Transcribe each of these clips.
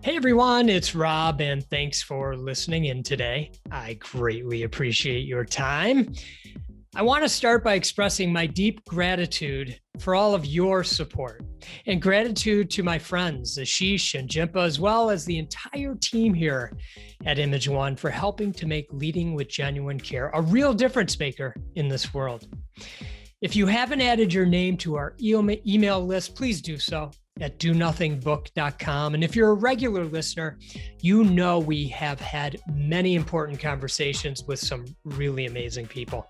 Hey everyone, it's Rob, and thanks for listening in today. I greatly appreciate your time. I want to start by expressing my deep gratitude for all of your support and gratitude to my friends, Ashish and Jimpa, as well as the entire team here at Image One for helping to make leading with genuine care a real difference maker in this world. If you haven't added your name to our email list, please do so at donothingbook.com. And if you're a regular listener, you know we have had many important conversations with some really amazing people.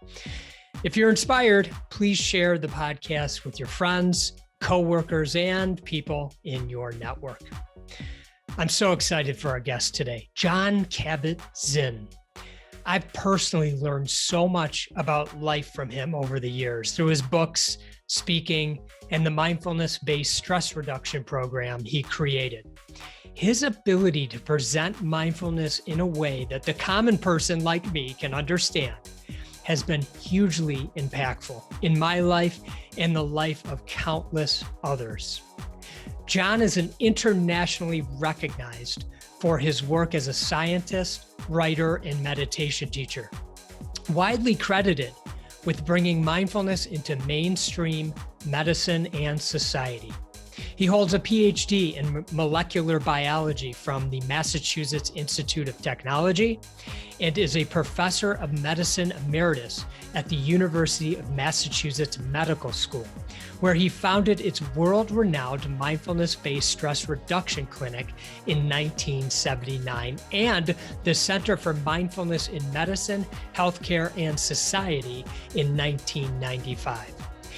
If you're inspired, please share the podcast with your friends, coworkers, and people in your network. I'm so excited for our guest today, Jon Kabat-Zinn. I've personally learned so much about life from him over the years through his books, speaking, and the Mindfulness-Based Stress Reduction program he created. His ability to present mindfulness in a way that the common person like me can understand has been hugely impactful in my life and the life of countless others. Jon is an internationally recognized for his work as a scientist, writer, and meditation teacher, widely credited with bringing mindfulness into mainstream medicine and society. He holds a PhD in molecular biology from the Massachusetts Institute of Technology and is a professor of medicine emeritus at the University of Massachusetts Medical School, where he founded its world-renowned mindfulness-based stress reduction clinic in 1979 and the Center for Mindfulness in Medicine, Healthcare, and Society in 1995.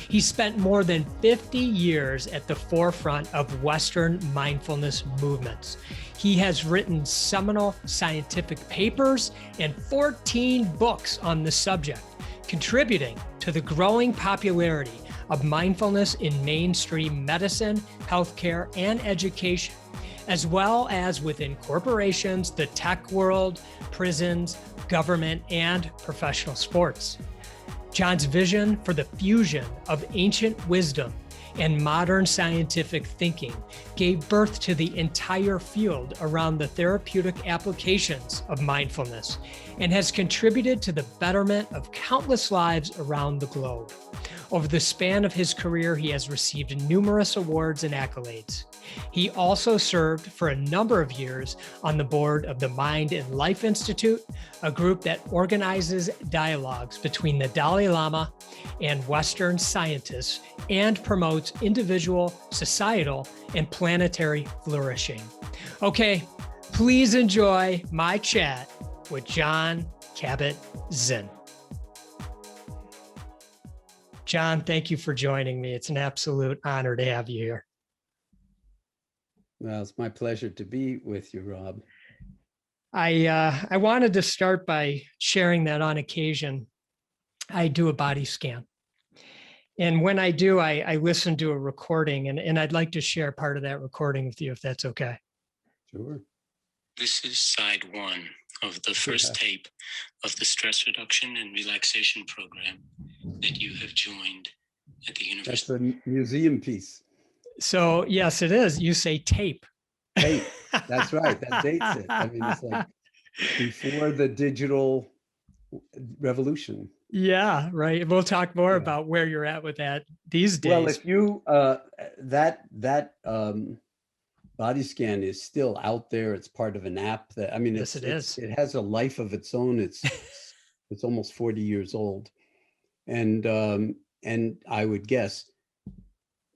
He spent more than 50 years at the forefront of Western mindfulness movements. He has written seminal scientific papers and 14 books on the subject, contributing to the growing popularity of mindfulness in mainstream medicine, healthcare, and education, as well as within corporations, the tech world, prisons, government, and professional sports. Jon's vision for the fusion of ancient wisdom and modern scientific thinking gave birth to the entire field around the therapeutic applications of mindfulness and has contributed to the betterment of countless lives around the globe. Over the span of his career, he has received numerous awards and accolades. He also served for a number of years on the board of the Mind and Life Institute, a group that organizes dialogues between the Dalai Lama and Western scientists and promotes individual, societal, and planetary flourishing. Okay, please enjoy my chat with Jon Kabat-Zinn. Jon, thank you for joining me. It's an absolute honor to have you here. Well, it's my pleasure to be with you, Rob. I wanted to start by sharing that on occasion, I do a body scan. And when I do, I listen to a recording, and I'd like to share part of that recording with you, if that's okay. Sure. This is side one of the first tape of the stress reduction and relaxation program that you have joined at the university. That's a museum piece. So yes, it is. You say tape. Tape. That's right. That dates it. I mean, it's like before the digital revolution. Yeah, right. We'll talk more about where you're at with that these days. Well, if you that body scan is still out there. It's part of an app that, I mean, yes, it is. It has a life of its own. It's almost 40 years old, and I would guess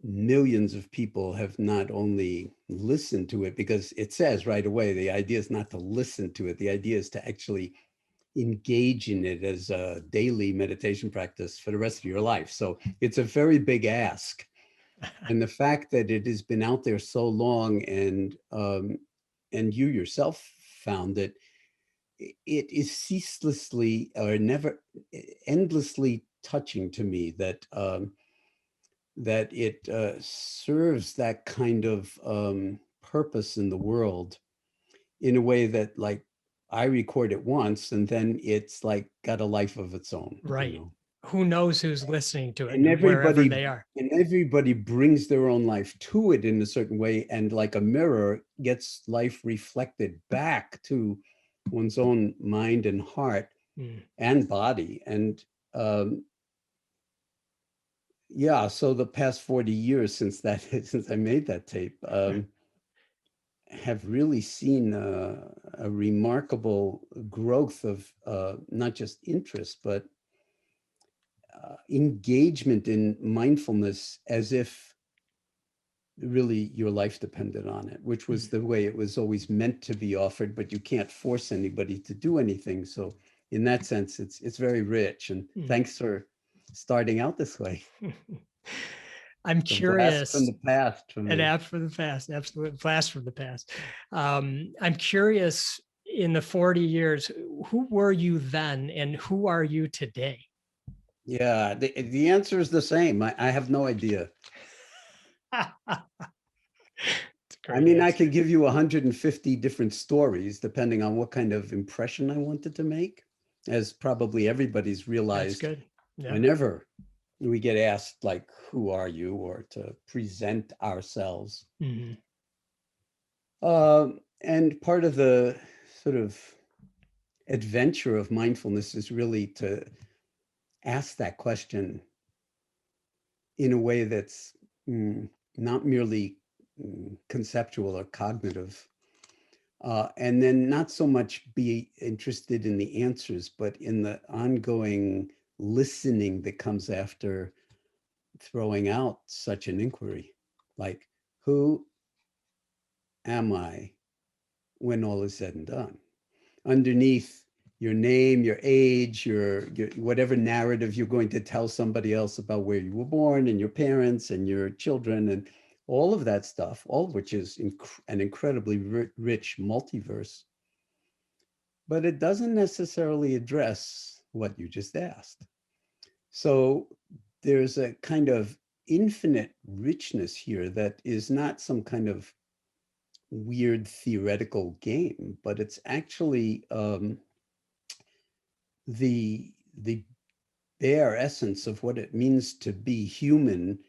millions of people have not only listened to it, because it says right away, the idea is not to listen to it. The idea is to actually engage in it as a daily meditation practice for the rest of your life. So it's a very big ask. And the fact that it has been out there so long, and you yourself found that it is ceaselessly or never endlessly touching to me that that it serves that kind of purpose in the world in a way that, like, I record it once and then it's like got a life of its own. Right. You know? who knows who's listening to it and wherever they are. everybody brings their own life to it in a certain way, and like a mirror gets life reflected back to one's own mind and heart and body. And yeah, so the past 40 years since I made that tape, have really seen a remarkable growth of not just interest, but engagement in mindfulness, as if really your life depended on it, which was the way it was always meant to be offered, but you can't force anybody to do anything. So in that sense, it's very rich. And thanks for starting out this way. I'm curious. Blast from the past. An app from the past, absolute blast from the past. I'm curious, in the 40 years, who were you then and who are you today? Yeah, the answer is the same. I have no idea. I mean, I could give you 150 different stories depending on what kind of impression I wanted to make, as probably everybody's realized. That's good. Yeah. Whenever we get asked, like, who are you, or to present ourselves. And part of the sort of adventure of mindfulness is really to ask that question in a way that's not merely conceptual or cognitive, and then not so much be interested in the answers, but in the ongoing listening that comes after throwing out such an inquiry. Like, who am I when all is said and done? Underneath your name, your age, your whatever narrative you're going to tell somebody else about where you were born and your parents and your children and all of that stuff, all of which is an incredibly rich multiverse. But it doesn't necessarily address what you just asked. So there's a kind of infinite richness here that is not some kind of weird theoretical game, but it's actually the bare essence of what it means to be human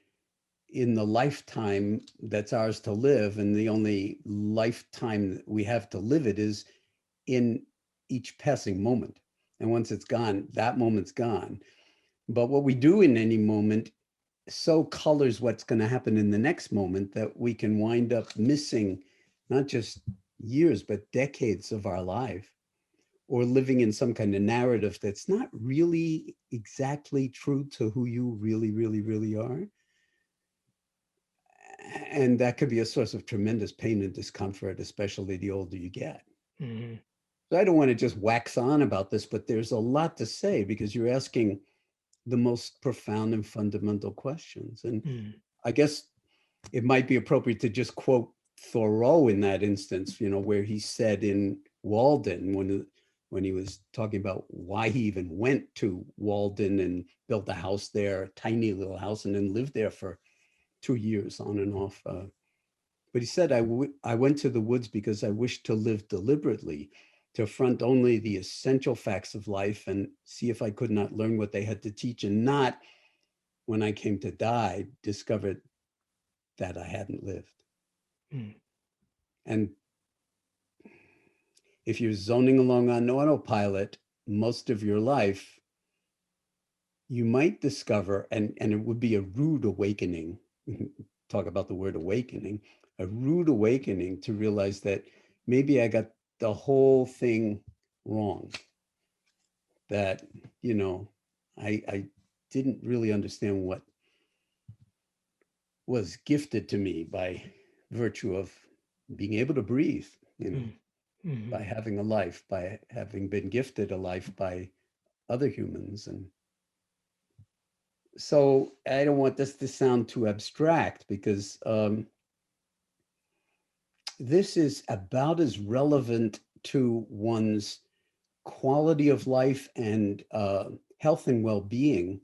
in the lifetime that's ours to live. And the only lifetime that we have to live it is in each passing moment. And once it's gone, that moment's gone. But what we do in any moment so colors what's going to happen in the next moment that we can wind up missing not just years, but decades of our life, or living in some kind of narrative that's not really exactly true to who you really, really, really are. And that could be a source of tremendous pain and discomfort, especially the older you get. So I don't want to just wax on about this, but there's a lot to say because you're asking the most profound and fundamental questions. And I guess it might be appropriate to just quote Thoreau in that instance, where he said in Walden, when he was talking about why he even went to Walden and built a house there, a tiny little house, and then lived there for 2 years on and off. But he said, I went to the woods because I wished to live deliberately, to affront only the essential facts of life and see if I could not learn what they had to teach, and not, when I came to die, discovered that I hadn't lived. And if you're zoning along on autopilot most of your life, you might discover, and it would be a rude awakening, talk about the word awakening, a rude awakening to realize that maybe I got the whole thing wrong. That, I didn't really understand what was gifted to me by virtue of being able to breathe, by having a life, by having been gifted a life by other humans. And so I don't want this to sound too abstract, because this is about as relevant to one's quality of life and health and well-being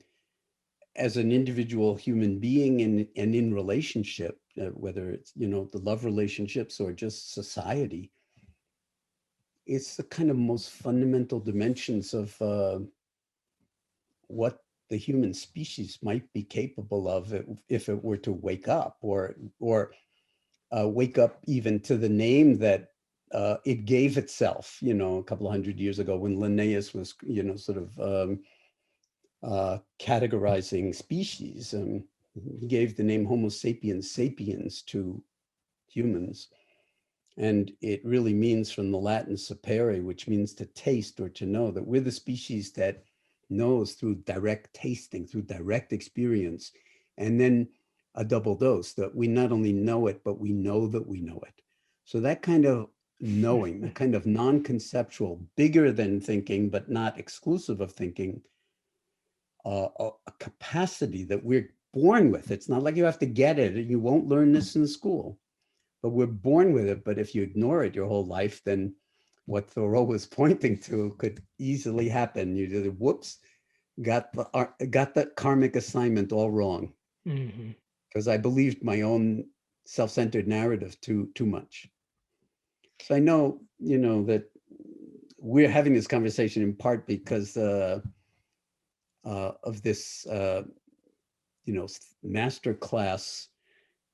as an individual human being and in relationship, whether it's, the love relationships or just society. It's the kind of most fundamental dimensions of what the human species might be capable of if it were to wake up, or wake up even to the name that it gave itself, a couple of hundred years ago, when Linnaeus was, sort of categorizing species. He gave the name Homo sapiens sapiens to humans. And it really means, from the Latin sapere, which means to taste or to know, that we're the species that knows through direct tasting, through direct experience, and then a double dose, that we not only know it, but we know that we know it. So that kind of knowing, a kind of non-conceptual, bigger than thinking, but not exclusive of thinking, a capacity that we're born with. It's not like you have to get it. You won't learn this in school, but we're born with it. But if you ignore it your whole life, then what Thoreau was pointing to could easily happen. You just, whoops, got the karmic assignment all wrong, because I believed my own self-centered narrative too much. So I know, that we're having this conversation in part because of this, Masterclass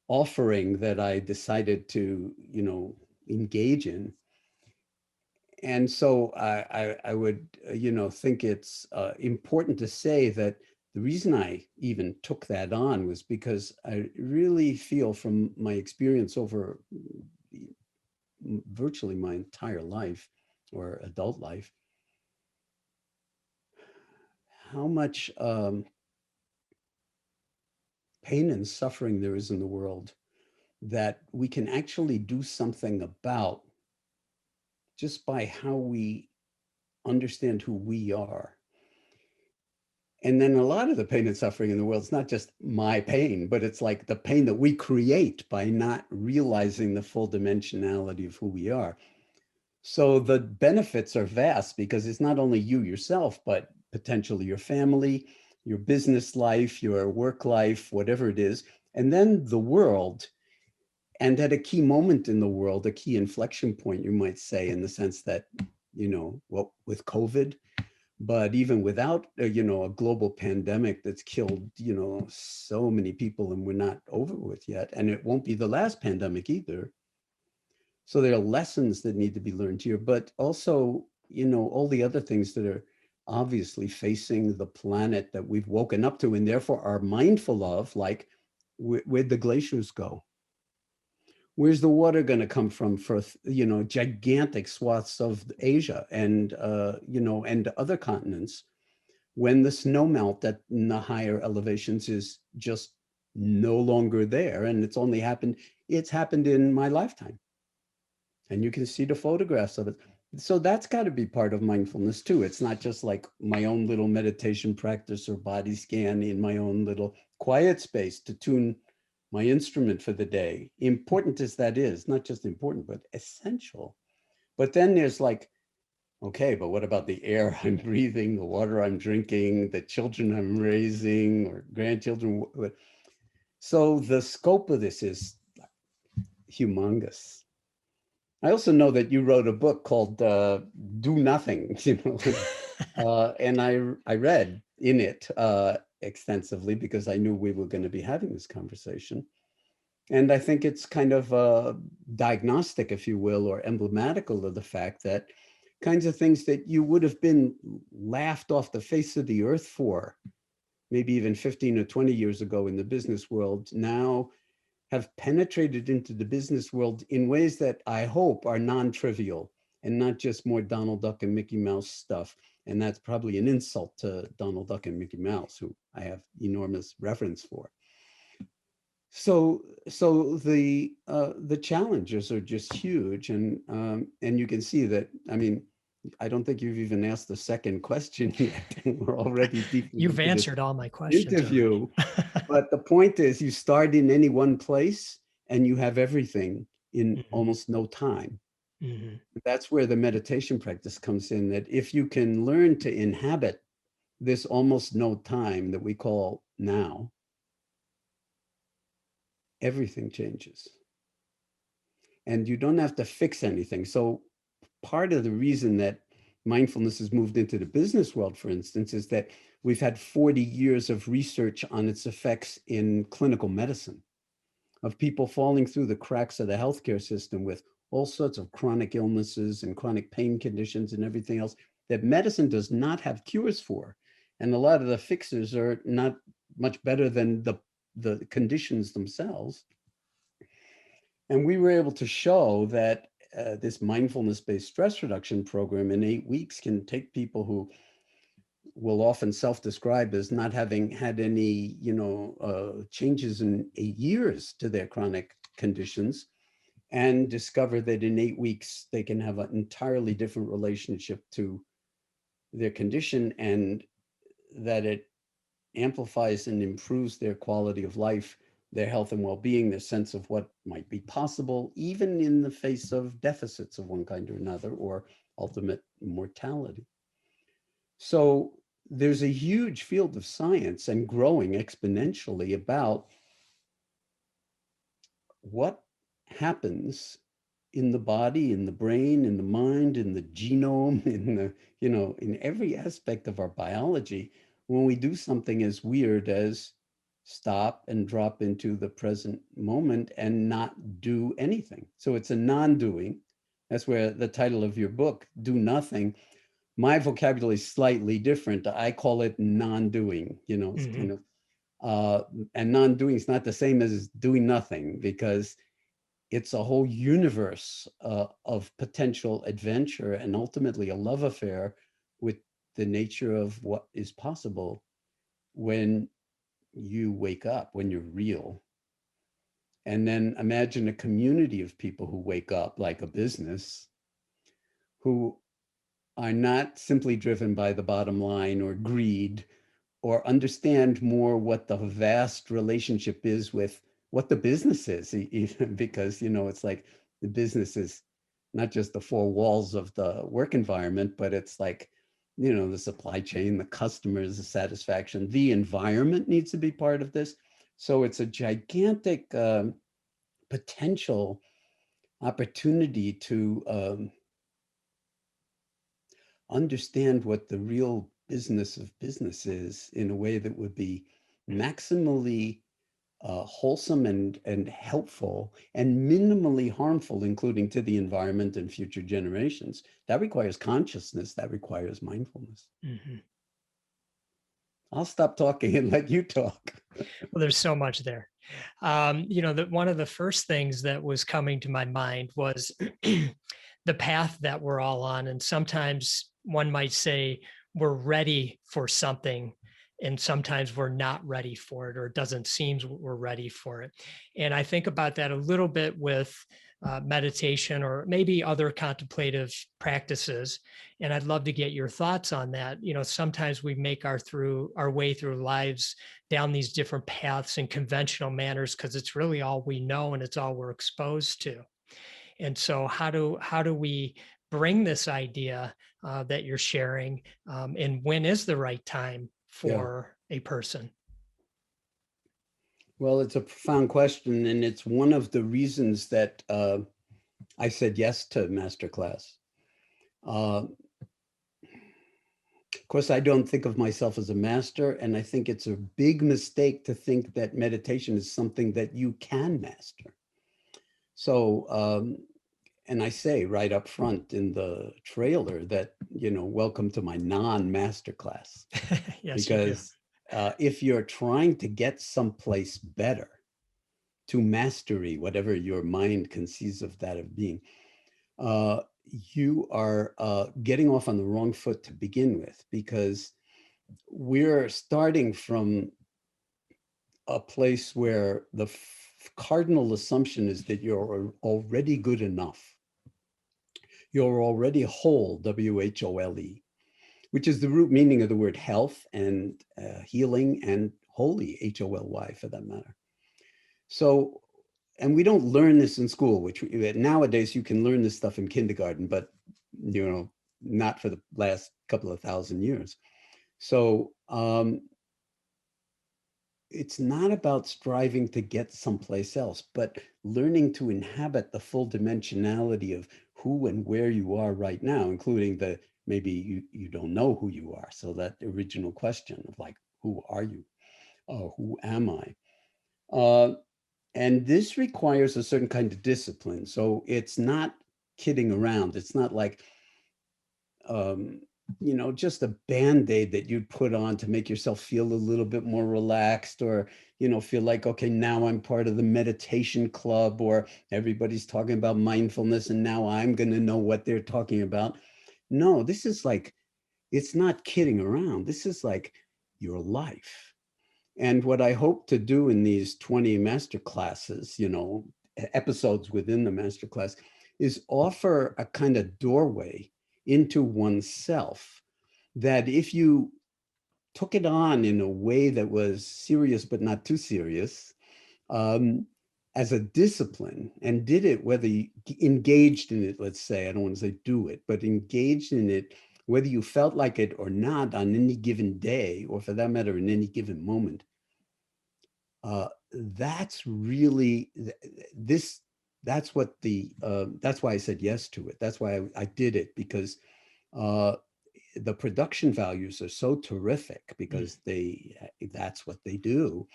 offering that I decided to, engage in. And so I would, think it's important to say that the reason I even took that on was because I really feel, from my experience over virtually my entire life, or adult life, how much pain and suffering there is in the world that we can actually do something about just by how we understand who we are. And then a lot of the pain and suffering in the world is not just my pain, but it's like the pain that we create by not realizing the full dimensionality of who we are. So the benefits are vast, because it's not only you yourself, but potentially your family, your business life, your work life, whatever it is, and then the world. And at a key moment in the world, a key inflection point, you might say, in the sense that, with COVID, but even without, a global pandemic that's killed, so many people, and we're not over with yet. And it won't be the last pandemic either. So there are lessons that need to be learned here, but also, all the other things that are obviously facing the planet that we've woken up to, and therefore are mindful of, like where'd the glaciers go? Where's the water going to come from for, gigantic swaths of Asia and, and other continents, when the snow melt at the higher elevations is just no longer there? And it's happened in my lifetime. And you can see the photographs of it. So that's got to be part of mindfulness too. It's not just like my own little meditation practice or body scan in my own little quiet space to tune my instrument for the day. Important as that is, not just important, but essential. But then there's like, okay, but what about the air I'm breathing, the water I'm drinking, the children I'm raising, or grandchildren? So the scope of this is humongous. I also know that you wrote a book called Do Nothing, and I read in it extensively, because I knew we were going to be having this conversation. And I think it's kind of diagnostic, if you will, or emblematical of the fact that kinds of things that you would have been laughed off the face of the earth for, maybe even 15 or 20 years ago in the business world, now have penetrated into the business world in ways that I hope are non-trivial, and not just more Donald Duck and Mickey Mouse stuff. And that's probably an insult to Donald Duck and Mickey Mouse, who I have enormous reverence for. So the challenges are just huge, and you can see that. I mean, I don't think you've even asked the second question yet, and we're already deep. You've answered all my questions. Interview. But the point is, you start in any one place and you have everything in almost no time. That's where the meditation practice comes in, that if you can learn to inhabit this almost no time that we call now, everything changes. And you don't have to fix anything. So part of the reason that mindfulness has moved into the business world, for instance, is that We've had 40 years of research on its effects in clinical medicine, of people falling through the cracks of the healthcare system with all sorts of chronic illnesses and chronic pain conditions and everything else that medicine does not have cures for. And a lot of the fixes are not much better than the conditions themselves. And we were able to show that this mindfulness-based stress reduction program in 8 weeks can take people who will often self-describe as not having had any, changes in 8 years to their chronic conditions, and discover that in 8 weeks, they can have an entirely different relationship to their condition, and that it amplifies and improves their quality of life, their health and well-being, their sense of what might be possible, even in the face of deficits of one kind or another, or ultimate mortality. So there's a huge field of science, and growing exponentially, about what happens in the body, in the brain, in the mind, in the genome, in the, in every aspect of our biology, when we do something as weird as stop and drop into the present moment and not do anything. So it's a non-doing. That's where the title of your book, Do Nothing. My vocabulary is slightly different. I call it non-doing, it's kind of, and non-doing is not the same as doing nothing, because it's a whole universe of potential adventure, and ultimately a love affair with the nature of what is possible when you wake up, when you're real. And then imagine a community of people who wake up, like a business, who are not simply driven by the bottom line or greed, or understand more what the vast relationship is with what the business is, because, it's like the business is not just the four walls of the work environment, but it's like, the supply chain, the customers, the satisfaction, the environment needs to be part of this. So it's a gigantic potential opportunity to understand what the real business of business is in a way that would be maximally wholesome and helpful, and minimally harmful, including to the environment and future generations. That requires consciousness. That requires mindfulness. Mm-hmm. I'll stop talking and let you talk. Well, there's so much there. That one of the first things that was coming to my mind was the path that we're all on. And sometimes one might say we're ready for something, and sometimes we're not ready for it, or it doesn't seem we're ready for it. And I think about that a little bit with meditation, or maybe other contemplative practices. And I'd love to get your thoughts on that. Sometimes we make our way through lives down these different paths in conventional manners, because it's really all we know and it's all we're exposed to. And so how do we bring this idea that you're sharing, and when is the right time for a person? Well, it's a profound question, and it's one of the reasons that I said yes to Masterclass. Of course, I don't think of myself as a master, and I think it's a big mistake to think that meditation is something that you can master. So, and I say right up front in the trailer that, welcome to my non-masterclass. Yes, because if you're trying to get someplace better, to mastery, whatever your mind conceives of that of being, you are getting off on the wrong foot to begin with, because we're starting from a place where the cardinal assumption is that you're already good enough. You're already whole, W-H-O-L-E, which is the root meaning of the word health and healing, and holy, H-O-L-Y for that matter. So, and we don't learn this in school, which nowadays you can learn this stuff in kindergarten, but, not for the last couple of thousand years. So it's not about striving to get someplace else, but learning to inhabit the full dimensionality of who and where you are right now, including the maybe you don't know who you are. So that original question of like, who are you? Who am I? And this requires a certain kind of discipline. So it's not kidding around. It's not like, just a Band-Aid that you'd put on to make yourself feel a little bit more relaxed, or, feel like, okay, now I'm part of the meditation club, or everybody's talking about mindfulness and now I'm going to know what they're talking about. No, this is like, it's not kidding around. This is like your life. And what I hope to do in these 20 master classes, episodes within the masterclass, is offer a kind of doorway into oneself that if you took it on in a way that was serious but not too serious, as a discipline, and did it, whether you engaged in it, let's say, I don't want to say do it, but engaged in it, whether you felt like it or not on any given day, or for that matter, in any given moment, that's really this. That's what that's why I said yes to it. That's why I did it, because the production values are so terrific, because that's what they do,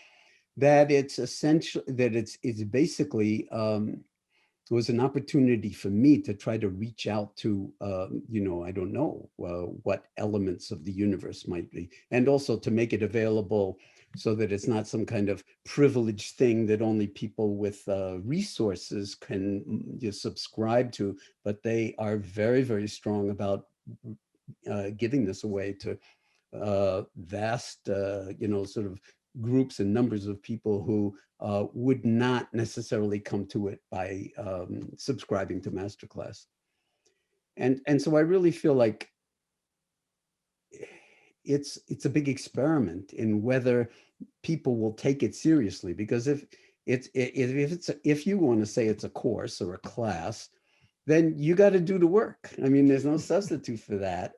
that it's essential, that it's basically it was an opportunity for me to try to reach out to, I don't know what elements of the universe might be, and also to make it available so that it's not some kind of privileged thing that only people with resources can subscribe to, but they are very, very strong about giving this away to vast, sort of groups and numbers of people who would not necessarily come to it by subscribing to Masterclass. And so I really feel like it's a big experiment in whether people will take it seriously, because if you want to say it's a course or a class, then you got to do the work. I mean, there's no substitute for that.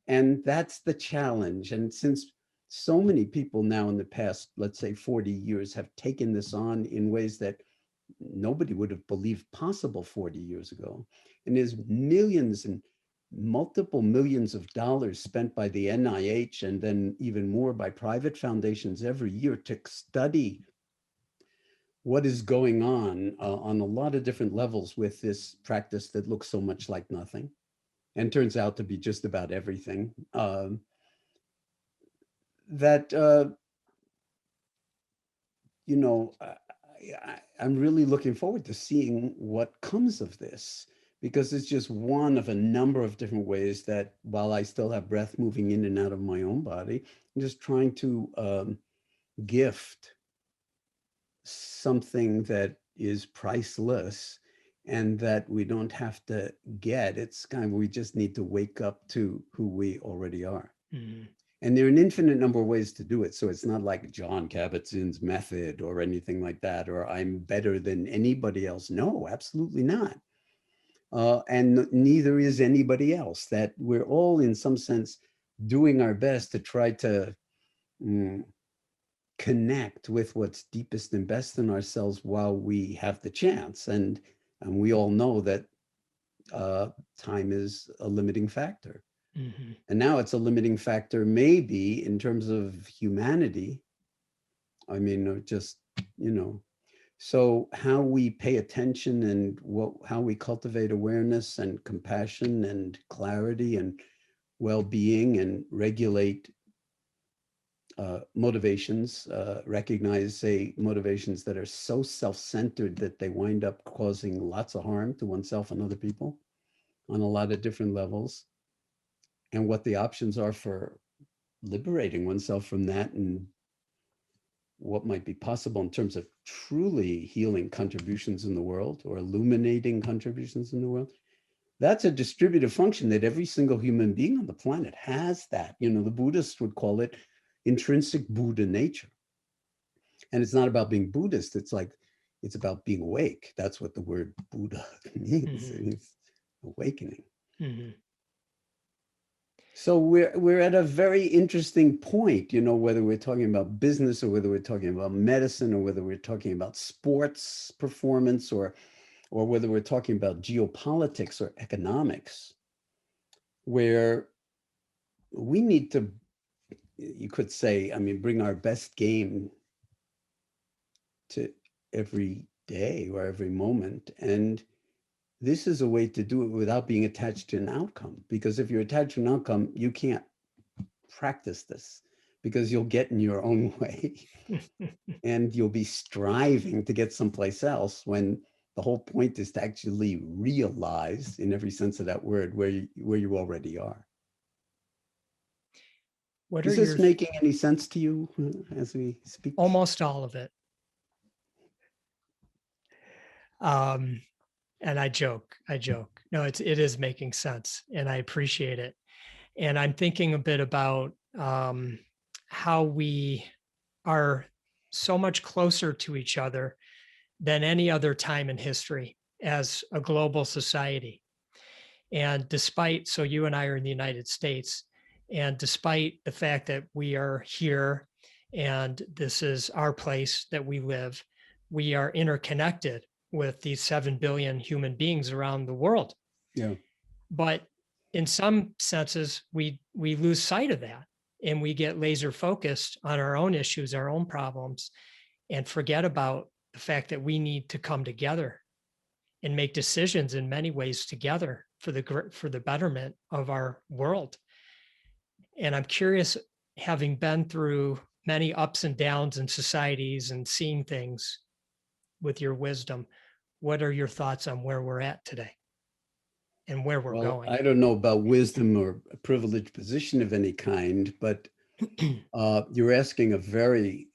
And that's the challenge. And since so many people now in the past, let's say 40 years, have taken this on in ways that nobody would have believed possible 40 years ago, and there's millions and multiple millions of dollars spent by the NIH, and then even more by private foundations every year to study what is going on a lot of different levels with this practice that looks so much like nothing and turns out to be just about everything. That I'm really looking forward to seeing what comes of this, because it's just one of a number of different ways that, while I still have breath moving in and out of my own body, I'm just trying to gift something that is priceless and that we don't have to get. It's kind of, we just need to wake up to who we already are. Mm-hmm. And there are an infinite number of ways to do it. So it's not like Jon Kabat-Zinn's method or anything like that, or I'm better than anybody else. No, absolutely not. And neither is anybody else. That we're all, in some sense, doing our best to try to connect with what's deepest and best in ourselves while we have the chance. And we all know that time is a limiting factor. Mm-hmm. And now it's a limiting factor, maybe in terms of humanity. I mean, just, so how we pay attention and how we cultivate awareness and compassion and clarity and well-being and regulate motivations, recognize, say, motivations that are so self-centered that they wind up causing lots of harm to oneself and other people on a lot of different levels, and what the options are for liberating oneself from that, and what might be possible in terms of truly healing contributions in the world, or illuminating contributions in the world. That's a distributive function that every single human being on the planet has. That, the Buddhists would call it intrinsic Buddha nature. And it's not about being Buddhist. It's about being awake. That's what the word Buddha means. Mm-hmm. It's awakening. Mm-hmm. So we're at a very interesting point, whether we're talking about business or whether we're talking about medicine or whether we're talking about sports performance or whether we're talking about geopolitics or economics, where we need to, you could say, I mean, bring our best game to every day or every moment. And this is a way to do it without being attached to an outcome. Because if you're attached to an outcome, you can't practice this because you'll get in your own way and you'll be striving to get someplace else when the whole point is to actually realize, in every sense of that word, where you already are. What Is are this your making any sense to you as we speak? almost all of it? And I joke. No, it is making sense, and I appreciate it. And I'm thinking a bit about how we are so much closer to each other than any other time in history as a global society. And despite, so you and I are in the United States, and despite the fact that we are here and this is our place that we live, we are interconnected with these 7 billion human beings around the world. Yeah. But in some senses, we lose sight of that, and we get laser focused on our own issues, our own problems, and forget about the fact that we need to come together and make decisions in many ways together for the betterment of our world. And I'm curious, having been through many ups and downs in societies and seeing things with your wisdom, what are your thoughts on where we're at today and where we're going? I don't know about wisdom or a privileged position of any kind, but you're asking a very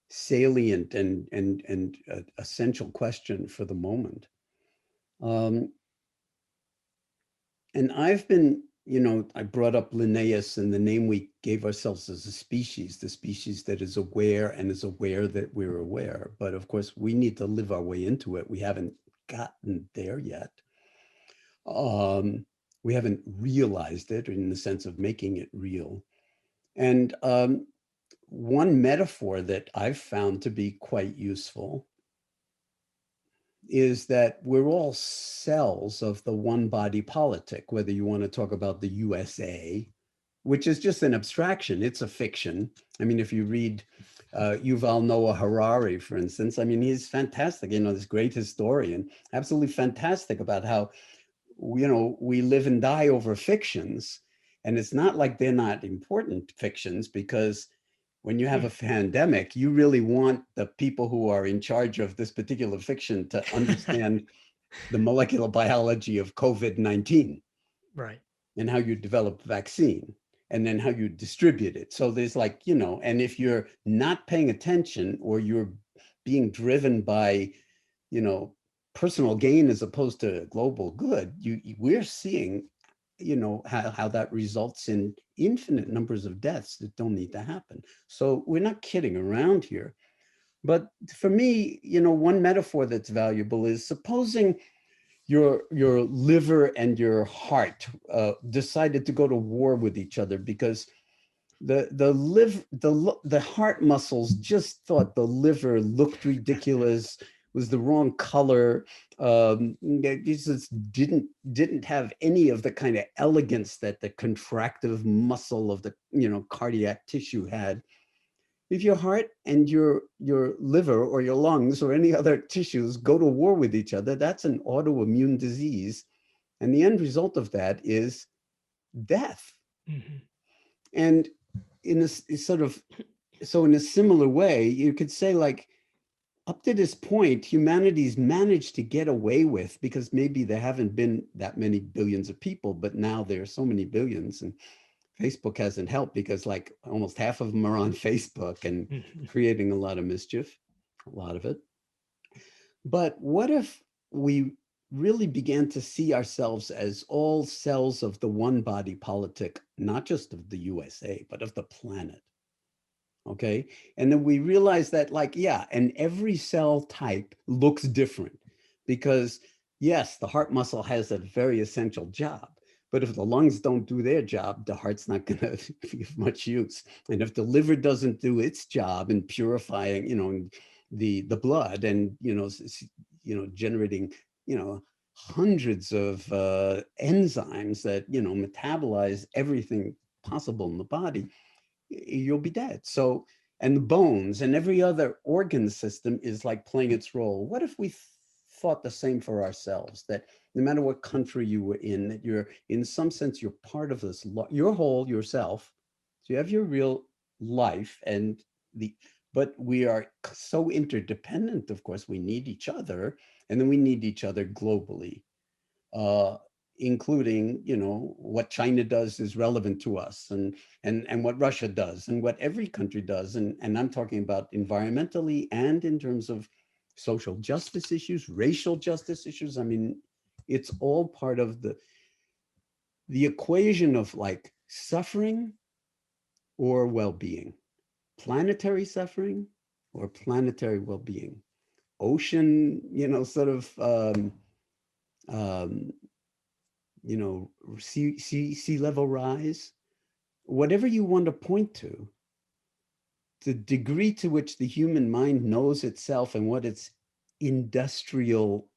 salient and essential question for the moment. And I've been, I brought up Linnaeus and the name we gave ourselves as a species, the species that is aware and is aware that we're aware. But of course, we need to live our way into it. We haven't gotten there yet. We haven't realized it in the sense of making it real. And one metaphor that I've found to be quite useful is that we're all cells of the one body politic, whether you want to talk about the USA, which is just an abstraction, it's a fiction. I mean, if you read Yuval Noah Harari, for instance, I mean, he's fantastic, this great historian, absolutely fantastic about how, we live and die over fictions. And it's not like they're not important fictions, because when you have a pandemic, you really want the people who are in charge of this particular fiction to understand the molecular biology of COVID-19. Right. And how you develop a vaccine, and then how you distribute it. So there's and if you're not paying attention, or you're being driven by, personal gain as opposed to global good, we're seeing, how that results in infinite numbers of deaths that don't need to happen. So we're not kidding around here. But for me, one metaphor that's valuable is, supposing your liver and your heart decided to go to war with each other because the heart muscles just thought the liver looked ridiculous, was the wrong color. It just didn't have any of the kind of elegance that the contractive muscle of the cardiac tissue had. If your heart and your liver or your lungs or any other tissues go to war with each other, that's an autoimmune disease, and the end result of that is death. Mm-hmm. And in a similar way, you could say, up to this point, humanity's managed to get away with, because maybe there haven't been that many billions of people, but now there are so many billions, and Facebook hasn't helped, because almost half of them are on Facebook and creating a lot of mischief, a lot of it. But what if we really began to see ourselves as all cells of the one body politic, not just of the USA, but of the planet? Okay. And then we realize that and every cell type looks different, because yes, the heart muscle has a very essential job, but if the lungs don't do their job, the heart's not going to be of much use. And if the liver doesn't do its job in purifying, the blood and, generating, hundreds of enzymes that, you know, metabolize everything possible in the body, you'll be dead. So, and the bones and every other organ system is like playing its role. What if we thought the same for ourselves, that no matter what country you were in, that you're, in some sense, you're part of this, your whole yourself. So you have your real life and but we are so interdependent. Of course, we need each other, and then we need each other globally, uh, including, you know, what China does is relevant to us, and what Russia does, and what every country does. And I'm talking about environmentally and in terms of social justice issues, racial justice issues. I mean, it's all part of the equation of like suffering or well-being, planetary suffering or planetary well-being, ocean, you know, sort of um, you know, sea level rise, whatever you want to point to, the degree to which the human mind knows itself and what its industrial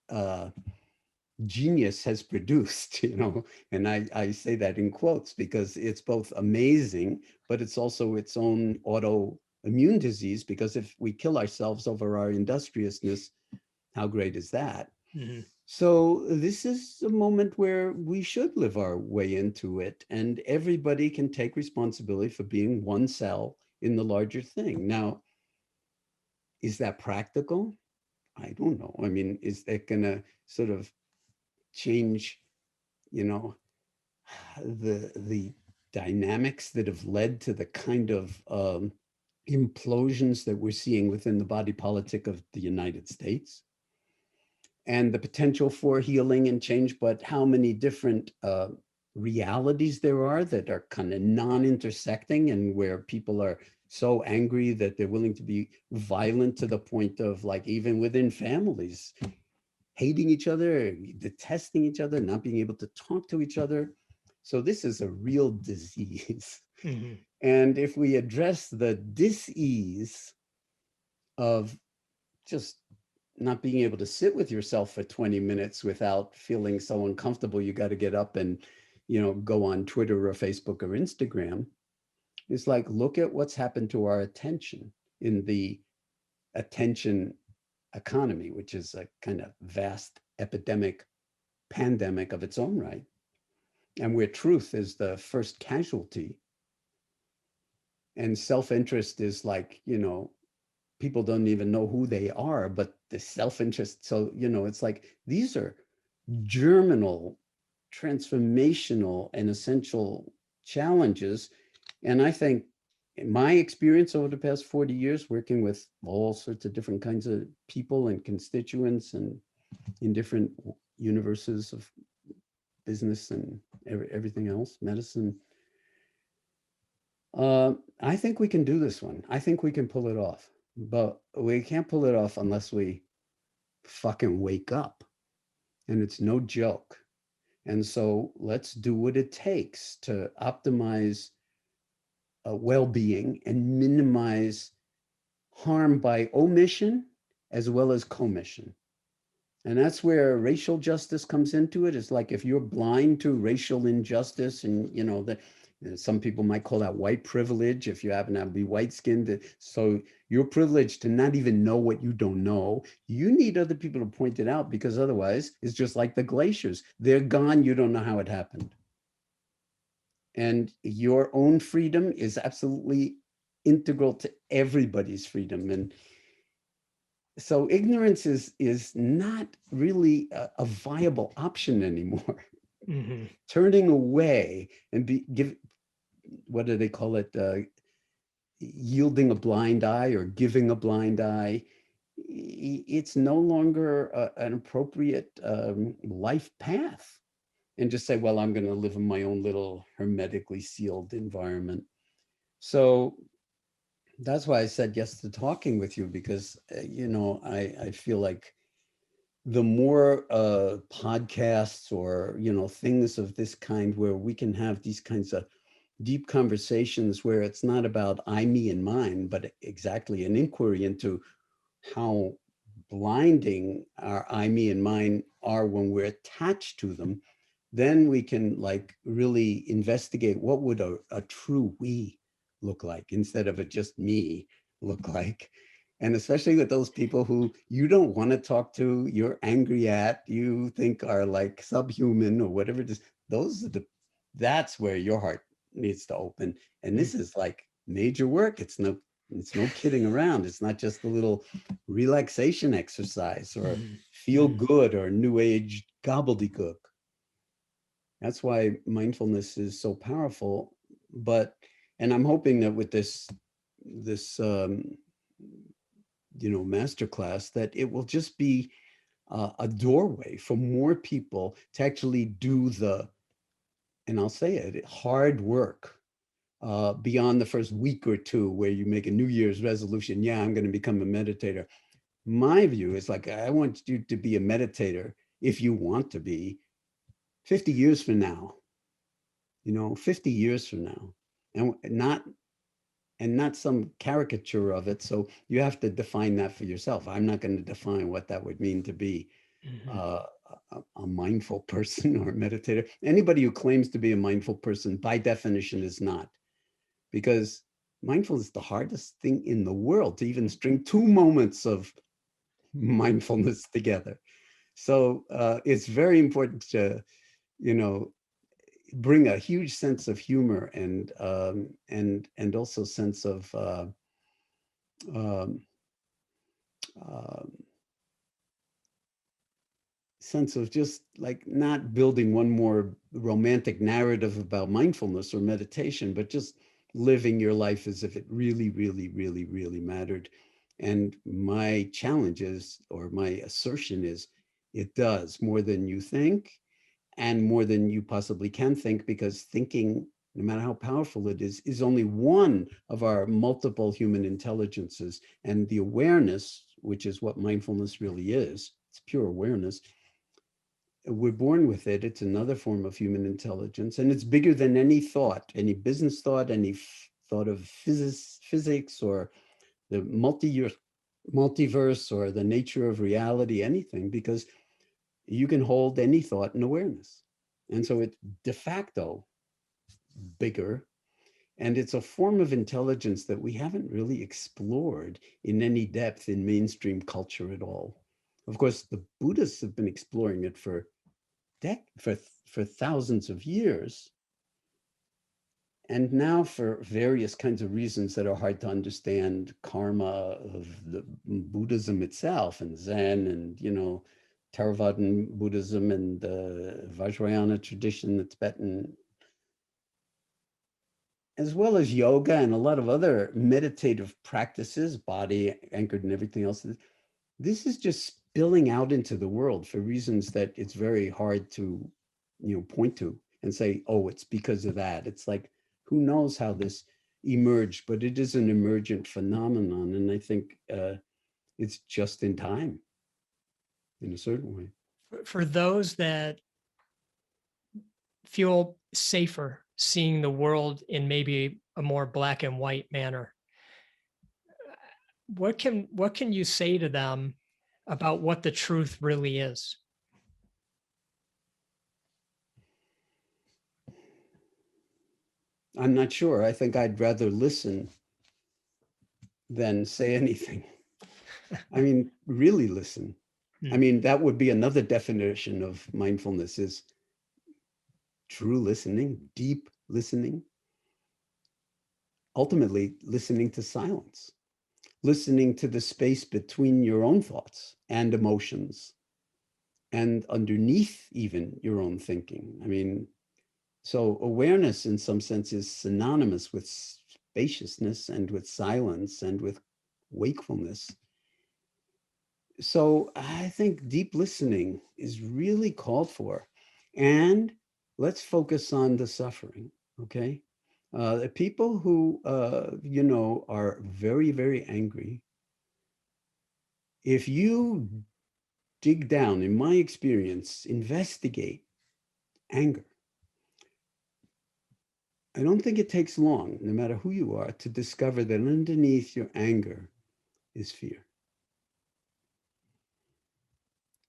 genius has produced, you know, and I say that in quotes because it's both amazing, but it's also its own autoimmune disease, because if we kill ourselves over our industriousness, how great is that? Mm-hmm. So this is a moment where we should live our way into it, and everybody can take responsibility for being one cell in the larger thing. Now, is that practical? I don't know. I mean, is that going to sort of change, you know, the dynamics that have led to the kind of implosions that we're seeing within the body politic of the United States, and the potential for healing and change, but how many different realities there are that are kind of non-intersecting, and where people are so angry that they're willing to be violent to the point of, like, even within families, hating each other, detesting each other, not being able to talk to each other. So this is a real disease. Mm-hmm. And if we address the dis-ease of just not being able to sit with yourself for 20 minutes without feeling so uncomfortable you got to get up and, you know, go on Twitter or Facebook or Instagram, it's like, look at what's happened to our attention in the attention economy, which is a kind of vast epidemic, pandemic of its own right, and where truth is the first casualty. And self-interest is like, you know, people don't even know who they are, but the self-interest. So, you know, it's like, these are germinal, transformational, and essential challenges. And I think in my experience over the past 40 years, working with all sorts of different kinds of people and constituents and in different universes of business and everything else, medicine, I think we can do this one. I think we can pull it off, but we can't pull it off unless we fucking wake up, and it's no joke. And so let's do what it takes to optimize well-being and minimize harm by omission as well as commission. And that's where racial justice comes into it. It's like, if you're blind to racial injustice, and, you know, some people might call that white privilege, if you happen to be white-skinned. So you're privileged to not even know what you don't know. You need other people to point it out, because otherwise it's just like the glaciers. They're gone. You don't know how it happened. And your own freedom is absolutely integral to everybody's freedom. And so ignorance is not really a viable option anymore. Mm-hmm. Turning away and what do they call it? Yielding a blind eye or giving a blind eye. It's no longer an appropriate life path. And just say, well, I'm going to live in my own little hermetically sealed environment. So that's why I said yes to talking with you, because, you know, I feel like the more podcasts or, you know, things of this kind where we can have these kinds of deep conversations where it's not about I, me, and mine, but exactly an inquiry into how blinding our I, me, and mine are when we're attached to them, then we can like really investigate what would a true we look like instead of a just me look like. And especially with those people who you don't want to talk to, you're angry at, you think are like subhuman or whatever it is. Those are that's where your heart needs to open. And this is like major work. It's no kidding around. It's not just a little relaxation exercise or feel good or new age gobbledygook. That's why mindfulness is so powerful. And I'm hoping that with this masterclass, that it will just be a doorway for more people to actually do and I'll say it, hard work beyond the first week or two where you make a New Year's resolution. Yeah, I'm going to become a meditator. My view is like, I want you to be a meditator if you want to be 50 years from now, 50 years from now, and not some caricature of it. So you have to define that for yourself. I'm not going to define what that would mean to be a mindful person or a meditator. Anybody who claims to be a mindful person by definition is not, because mindfulness is the hardest thing in the world to even string 2 moments of mindfulness together. So it's very important to, bring a huge sense of humor and also sense of just like not building one more romantic narrative about mindfulness or meditation, but just living your life as if it really, really, really, really mattered. And my challenge is, or my assertion is, it does more than you think and more than you possibly can think, because thinking, no matter how powerful it is only one of our multiple human intelligences. And the awareness, which is what mindfulness really is, it's pure awareness. We're born with it. It's another form of human intelligence, and it's bigger than any thought, any business thought, any thought of physics or the multiverse or the nature of reality, anything, because you can hold any thought in awareness. And so it's de facto bigger, and it's a form of intelligence that we haven't really explored in any depth in mainstream culture at all. Of course, the Buddhists have been exploring it for thousands of years. And now, for various kinds of reasons that are hard to understand, karma of the Buddhism itself and Zen and, Theravadan Buddhism and the Vajrayana tradition, the Tibetan, as well as yoga and a lot of other meditative practices, body anchored and everything else. This is just spilling out into the world for reasons that it's very hard to, point to and say, oh, it's because of that. It's like, who knows how this emerged, but it is an emergent phenomenon. And I think it's just in time in a certain way. For those that feel safer seeing the world in maybe a more black and white manner, what can you say to them about what the truth really is? I'm not sure. I think I'd rather listen than say anything. I mean, really listen. I mean, that would be another definition of mindfulness, is true listening, deep listening. Ultimately, listening to silence, listening to the space between your own thoughts and emotions and underneath even your own thinking. I mean, so awareness in some sense is synonymous with spaciousness and with silence and with wakefulness. So I think deep listening is really called for. And let's focus on the suffering, okay? The people who, are very, very angry, if you dig down, in my experience, investigate anger, I don't think it takes long, no matter who you are, to discover that underneath your anger is fear.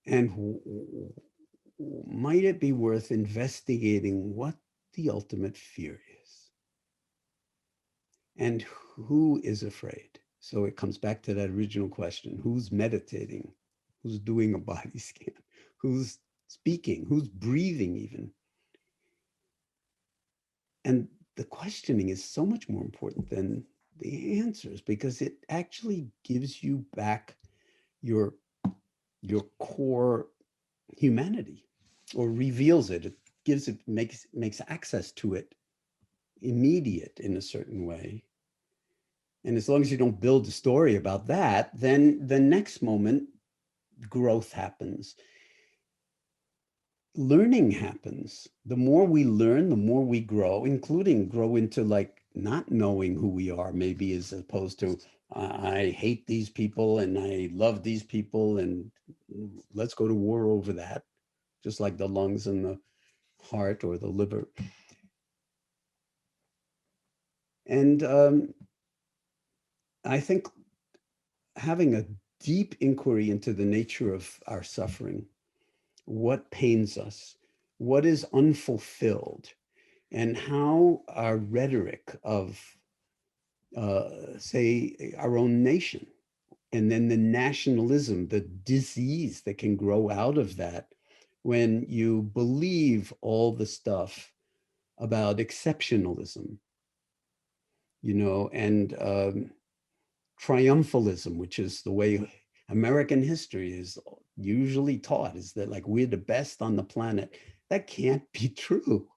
And might it be worth investigating what the ultimate fear is? And who is afraid? So it comes back to that original question: who's meditating? Who's doing a body scan? Who's speaking? Who's breathing even? And the questioning is so much more important than the answers, because it actually gives you back your core humanity, or reveals it. It gives it, makes access to it immediate in a certain way. And as long as you don't build a story about that, then the next moment growth happens. Learning happens. The more we learn, the more we grow, including grow into like not knowing who we are, maybe, as opposed to I hate these people and I love these people and let's go to war over that, just like the lungs and the heart or the liver. And I think having a deep inquiry into the nature of our suffering, what pains us, what is unfulfilled, and how our rhetoric of, say, our own nation, and then the nationalism, the disease that can grow out of that when you believe all the stuff about exceptionalism, and triumphalism, which is the way American history is usually taught, is that like we're the best on the planet. That can't be true.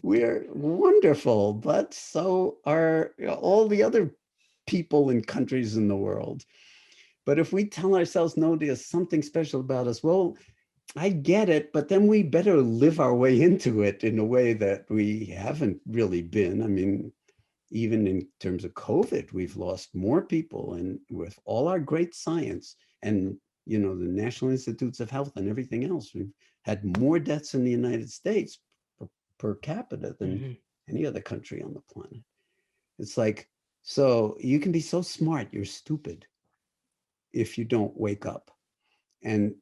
We're wonderful, but so are all the other people and countries in the world. But if we tell ourselves, no, there's something special about us, well, I get it, but then we better live our way into it in a way that we haven't really been. I mean, even in terms of COVID, we've lost more people, and with all our great science and the National Institutes of Health and everything else, we've had more deaths in the United States per capita than any other country on the planet. It's like, so you can be so smart, you're stupid if you don't wake up. And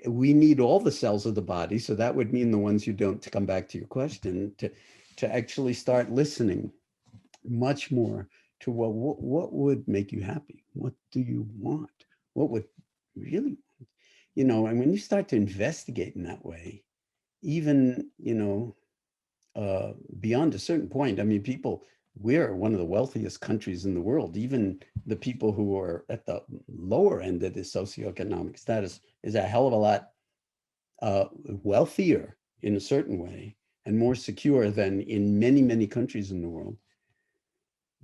we need all the cells of the body. So that would mean the ones you don't, to come back to your question, to actually start listening much more to what would make you happy? What do you want? What would really, and when you start to investigate in that way, even, beyond a certain point, I mean, we're one of the wealthiest countries in the world. Even the people who are at the lower end of the socioeconomic status is a hell of a lot wealthier in a certain way and more secure than in many, many countries in the world.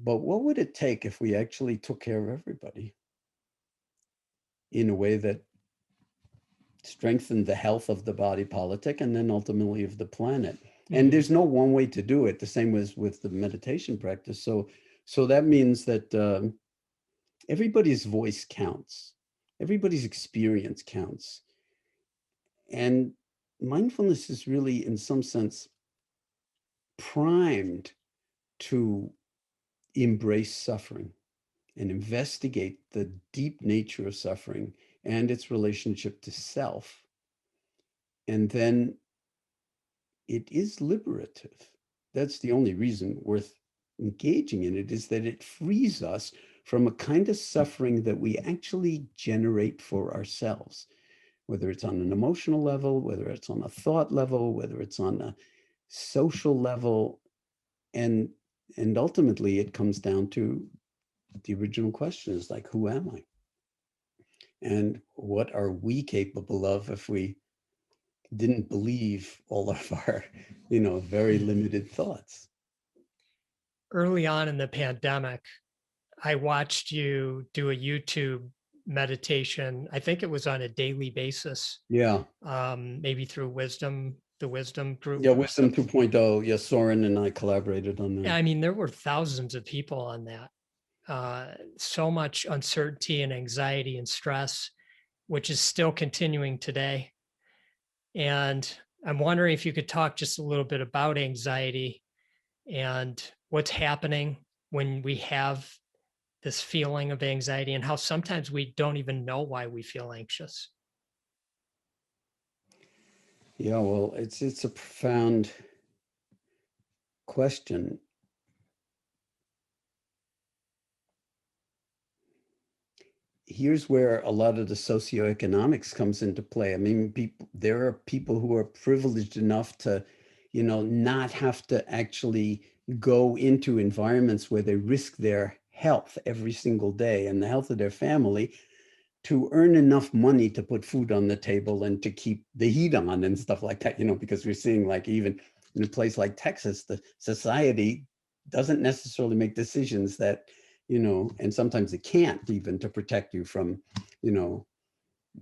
But what would it take if we actually took care of everybody in a way that strengthened the health of the body politic and then ultimately of the planet? And there's no one way to do it, the same as with the meditation practice. So that means that everybody's voice counts, everybody's experience counts. And mindfulness is really, in some sense, primed to embrace suffering and investigate the deep nature of suffering and its relationship to self. And then it is liberative. That's the only reason worth engaging in it, is that it frees us from a kind of suffering that we actually generate for ourselves, whether it's on an emotional level, whether it's on a thought level, whether it's on a social level. And ultimately it comes down to the original question, is like, who am I? And what are we capable of if we didn't believe all of our, very limited thoughts? Early on in the pandemic, I watched you do a YouTube meditation. I think it was on a daily basis. Yeah. Maybe through the Wisdom group. Yeah, Wisdom 2.0. Yes, Soren and I collaborated on that. Yeah, I mean, there were thousands of people on that. So much uncertainty and anxiety and stress, which is still continuing today. And I'm wondering if you could talk just a little bit about anxiety and what's happening when we have this feeling of anxiety, and how sometimes we don't even know why we feel anxious. Yeah, well, it's a profound question. Here's where a lot of the socioeconomics comes into play. I mean, there are people who are privileged enough to, not have to actually go into environments where they risk their health every single day and the health of their family to earn enough money to put food on the table and to keep the heat on and stuff like that, because we're seeing, like, even in a place like Texas, the society doesn't necessarily make decisions that, and sometimes it can't, even, to protect you from,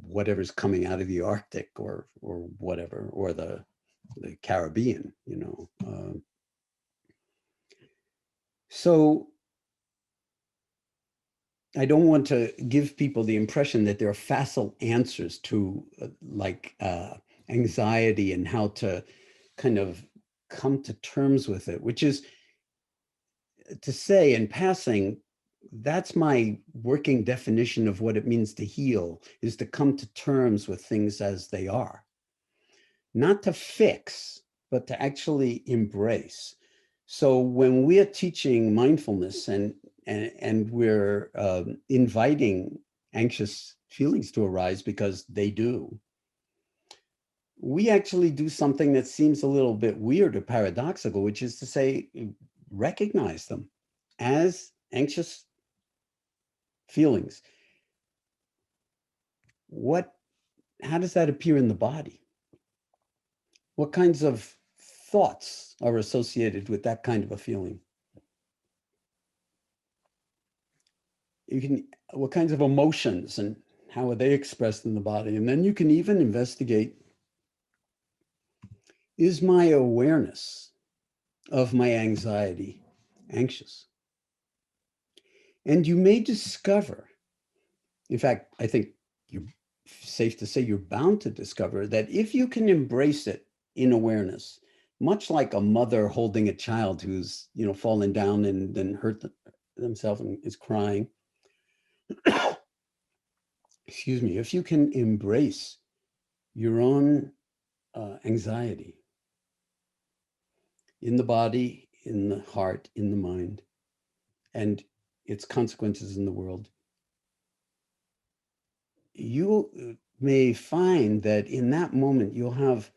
whatever's coming out of the Arctic or whatever, or the Caribbean, So I don't want to give people the impression that there are facile answers to anxiety and how to kind of come to terms with it, which is to say, in passing, that's my working definition of what it means to heal, is to come to terms with things as they are, not to fix, but to actually embrace. So when we're teaching mindfulness and we're inviting anxious feelings to arise, because they do, we actually do something that seems a little bit weird or paradoxical, which is to say, recognize them as anxious feelings. How does that appear in the body? What kinds of thoughts are associated with that kind of a feeling? What kinds of emotions and how are they expressed in the body? And then you can even investigate, is my awareness of my anxiety anxious? And you may discover, in fact, I think you're safe to say you're bound to discover, that if you can embrace it in awareness, much like a mother holding a child who's, fallen down and then hurt themselves and is crying, excuse me, if you can embrace your own anxiety in the body, in the heart, in the mind, and its consequences in the world, you may find that in that moment you'll have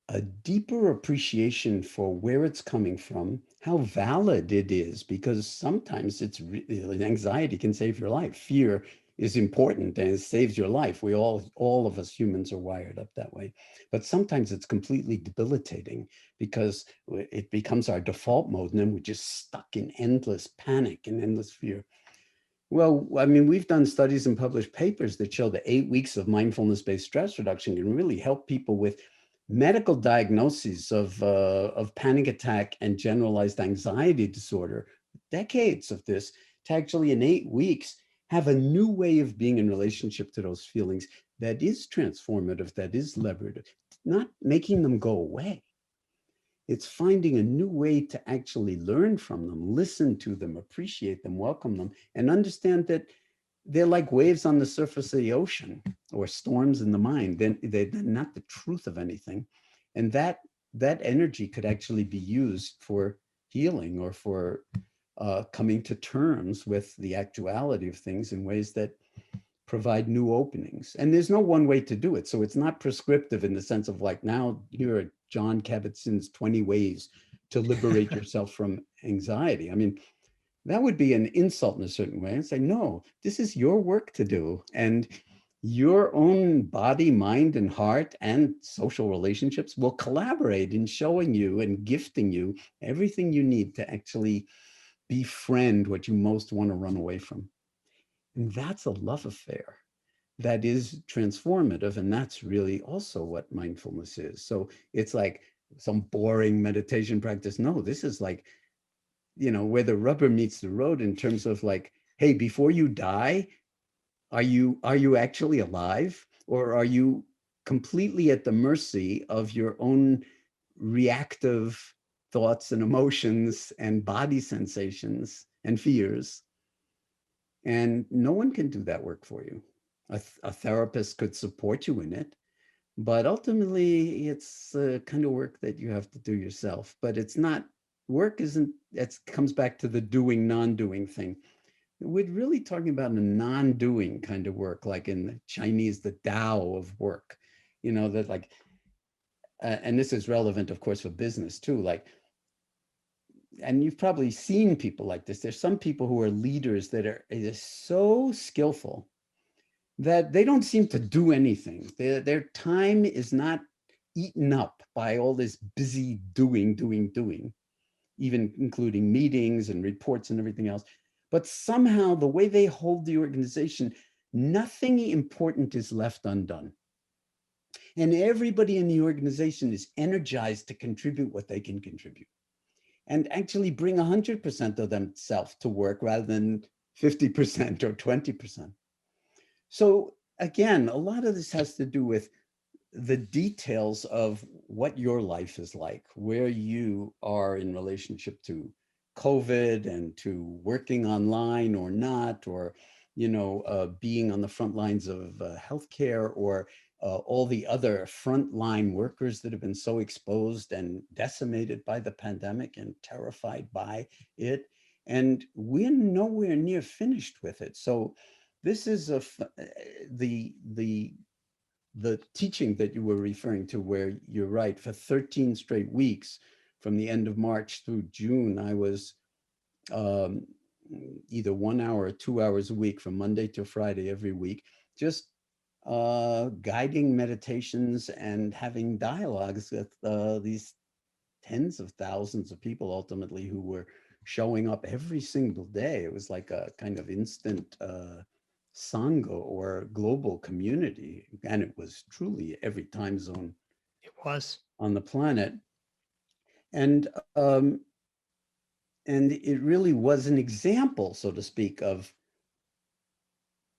a deeper appreciation for where it's coming from, how valid it is, because sometimes anxiety can save your life. Fear is important and it saves your life. All of us humans are wired up that way. But sometimes it's completely debilitating because it becomes our default mode, and then we're just stuck in endless panic and endless fear. Well, I mean, we've done studies and published papers that show that 8 weeks of mindfulness-based stress reduction can really help people with medical diagnoses of panic attack and generalized anxiety disorder, decades of this, to actually in 8 weeks have a new way of being in relationship to those feelings that is transformative, that is liberative, not making them go away. It's finding a new way to actually learn from them, listen to them, appreciate them, welcome them, and understand that they're like waves on the surface of the ocean or storms in the mind. They're not the truth of anything. And that energy could actually be used for healing or for coming to terms with the actuality of things in ways that provide new openings. And there's no one way to do it. So it's not prescriptive in the sense of like, now here are Jon Kabat-Zinn's 20 ways to liberate yourself from anxiety. I mean, that would be an insult in a certain way, and say, no, this is your work to do. And your own body, mind, and heart and social relationships will collaborate in showing you and gifting you everything you need to actually befriend what you most want to run away from. And that's a love affair that is transformative. And that's really also what mindfulness is. So it's like some boring meditation practice. No, this is like, where the rubber meets the road in terms of like, hey, before you die, are you actually alive, or are you completely at the mercy of your own reactive thoughts and emotions and body sensations and fears? And no one can do that work for you. A therapist could support you in it, But ultimately, it's the kind of work that you have to do yourself. But it's not, work isn't, it comes back to the doing, non-doing thing. We're really talking about a non-doing kind of work, like in the Chinese, the Tao of work, that like, and this is relevant, of course, for business too. Like, and you've probably seen people like this. There's some people who are leaders that are so skillful that they don't seem to do anything. Their time is not eaten up by all this busy doing, even including meetings and reports and everything else. But somehow the way they hold the organization, nothing important is left undone. And everybody in the organization is energized to contribute what they can contribute and actually bring 100% of themselves to work rather than 50% or 20%. So again, a lot of this has to do with the details of what your life is like, where you are in relationship to COVID and to working online or not, or being on the front lines of healthcare, or all the other frontline workers that have been so exposed and decimated by the pandemic and terrified by it. And we're nowhere near finished with it. So this is the teaching that you were referring to, where you're right, for 13 straight weeks, from the end of March through June, I was either 1 hour or 2 hours a week from Monday to Friday every week, just guiding meditations and having dialogues with these tens of thousands of people ultimately who were showing up every single day. It was like a kind of instant Sangha or global community. And it was truly every time zone It was. on the planet. And it really was an example, so to speak, of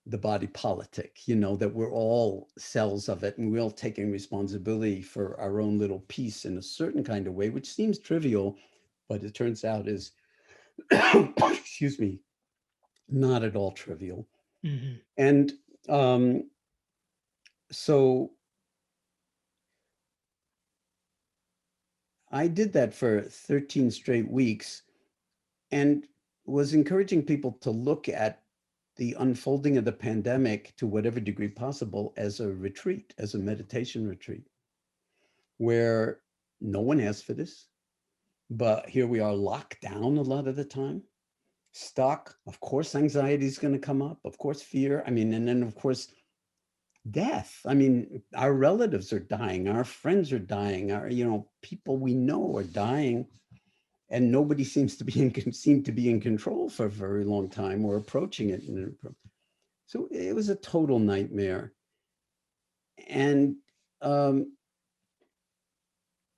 the body politic, that we're all cells of it and we're all taking responsibility for our own little piece in a certain kind of way, which seems trivial, but it turns out is, excuse me, not at all trivial. Mm-hmm. And so I did that for 13 straight weeks and was encouraging people to look at the unfolding of the pandemic, to whatever degree possible, as a retreat, as a meditation retreat, where no one asked for this, but here we are locked down a lot of the time, stuck. Of course, anxiety is going to come up, of course, fear. I mean, and then of course, death. I mean, our relatives are dying, our friends are dying, our, people we know are dying. And nobody seems to be in control for a very long time, or approaching it. So it was a total nightmare. And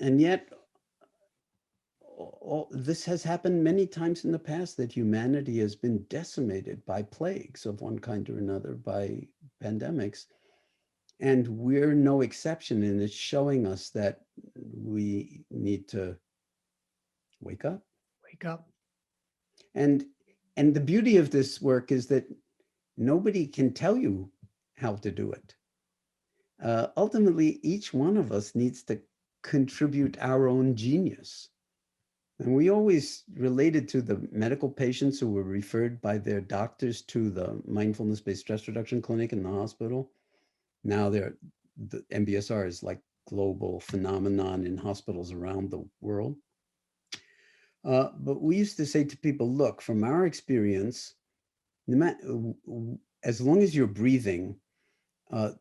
yet, this has happened many times in the past, that humanity has been decimated by plagues of one kind or another, by pandemics. And we're no exception. And it's showing us that we need to wake up. Wake up. And the beauty of this work is that nobody can tell you how to do it. Ultimately, each one of us needs to contribute our own genius. And we always related to the medical patients who were referred by their doctors to the Mindfulness-Based Stress Reduction clinic in the hospital. Now the MBSR is like global phenomenon in hospitals around the world. But we used to say to people, look, from our experience, as long as you're breathing,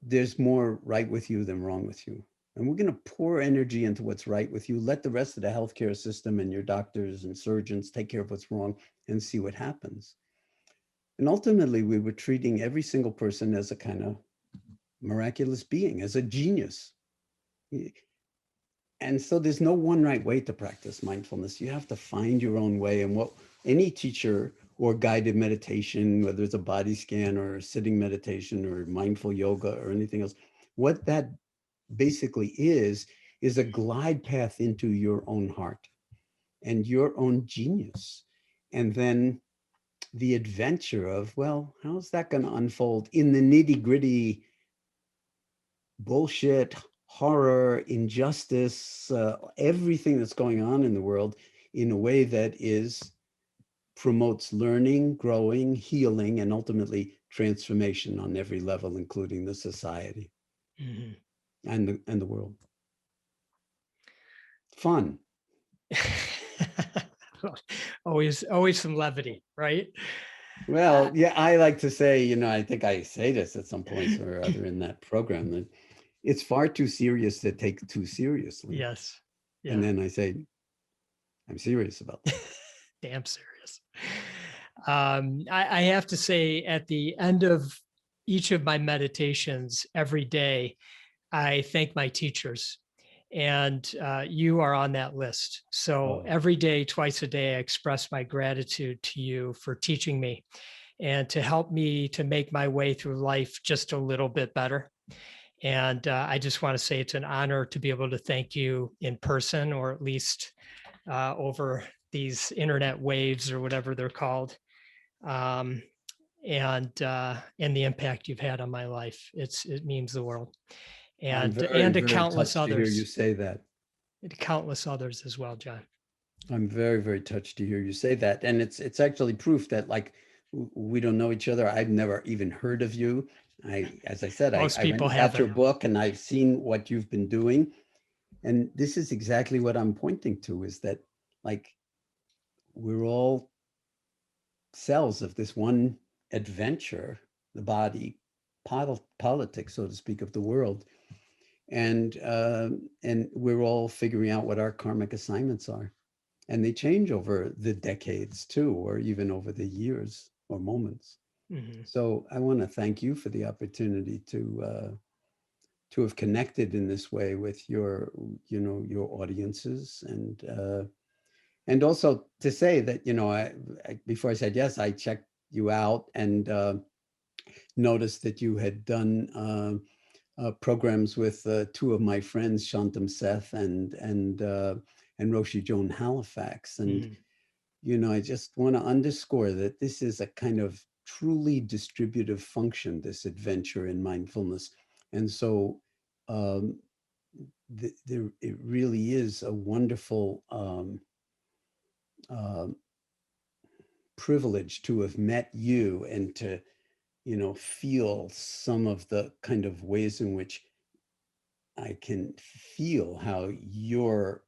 there's more right with you than wrong with you. And we're going to pour energy into what's right with you. Let the rest of the healthcare system and your doctors and surgeons take care of what's wrong and see what happens. And ultimately, we were treating every single person as a kind of miraculous being, as a genius. And so there's no one right way to practice mindfulness. You have to find your own way. And what any teacher or guided meditation, whether it's a body scan or sitting meditation or mindful yoga or anything else, what that basically is a glide path into your own heart and your own genius. And then the adventure of, well, how's that going to unfold in the nitty gritty bullshit, horror, injustice, everything that's going on in the world in a way that promotes learning, growing, healing, and ultimately transformation on every level, including the society and the world. Fun. always some levity, right? Well, yeah, I like to say, I think I say this at some points or other in that program, that it's far too serious to take too seriously. Yes. Yeah. And then I say, I'm serious about that. Damn serious. I have to say, at the end of each of my meditations every day, I thank my teachers, and you are on that list. So every day, twice a day, I express my gratitude to you for teaching me and to help me to make my way through life just a little bit better. And I just want to say it's an honor to be able to thank you in person, or at least over these internet waves or whatever they're called. And the impact you've had on my life. It means the world. And to countless others. To hear you say that. To countless others as well, John. I'm very, very touched to hear you say that. And it's actually proof that, like, we don't know each other. I've never even heard of you. As I said, Most I people read your haven't. book and I've seen what you've been doing. And this is exactly what I'm pointing to, is that, like, we're all cells of this one adventure, the body politics, so to speak, of the world. And we're all figuring out what our karmic assignments are. And they change over the decades too, or even over the years or moments. So I want to thank you for the opportunity to have connected in this way with your audiences, and also to say that, before I said yes, I checked you out and noticed that you had done programs with two of my friends, Shantam Seth and Roshi Joan Halifax. And, I just want to underscore that this is a kind of truly distributive function, this adventure in mindfulness. And so it really is a wonderful privilege to have met you and to, feel some of the kind of ways in which I can feel how your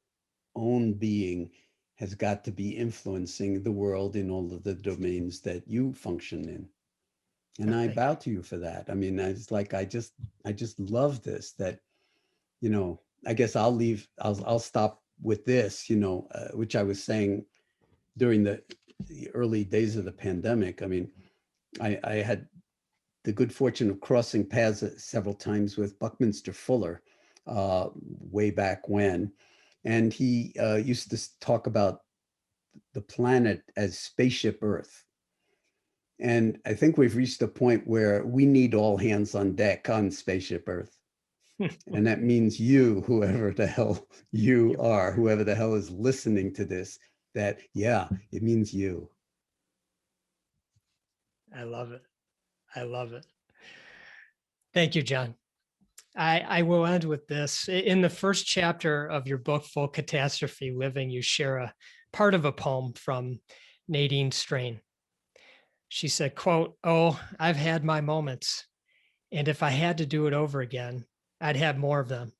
own being has got to be influencing the world in all of the domains that you function in. And I bow to you for that. I mean, it's like, I just love this, that, I guess I'll stop with this, which I was saying during the early days of the pandemic. I mean, I had the good fortune of crossing paths several times with Buckminster Fuller way back when. And he used to talk about the planet as spaceship Earth. And I think we've reached a point where we need all hands on deck on spaceship Earth. And that means you, whoever the hell you are, whoever the hell is listening to this, that, yeah, it means you. I love it. I love it. Thank you, John. I will end with this. In the first chapter of your book, Full Catastrophe Living, you share a part of a poem from Nadine Strain. She said, quote, "Oh, I've had my moments, and if I had to do it over again, I'd have more of them.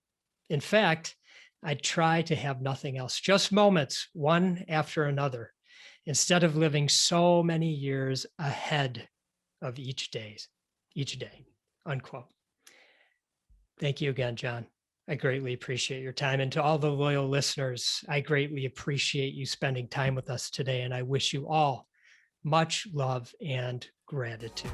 In fact, I'd try to have nothing else, just moments, one after another, instead of living so many years ahead of each day, unquote." Thank you again, John. I greatly appreciate your time. And to all the loyal listeners, I greatly appreciate you spending time with us today. And I wish you all much love and gratitude.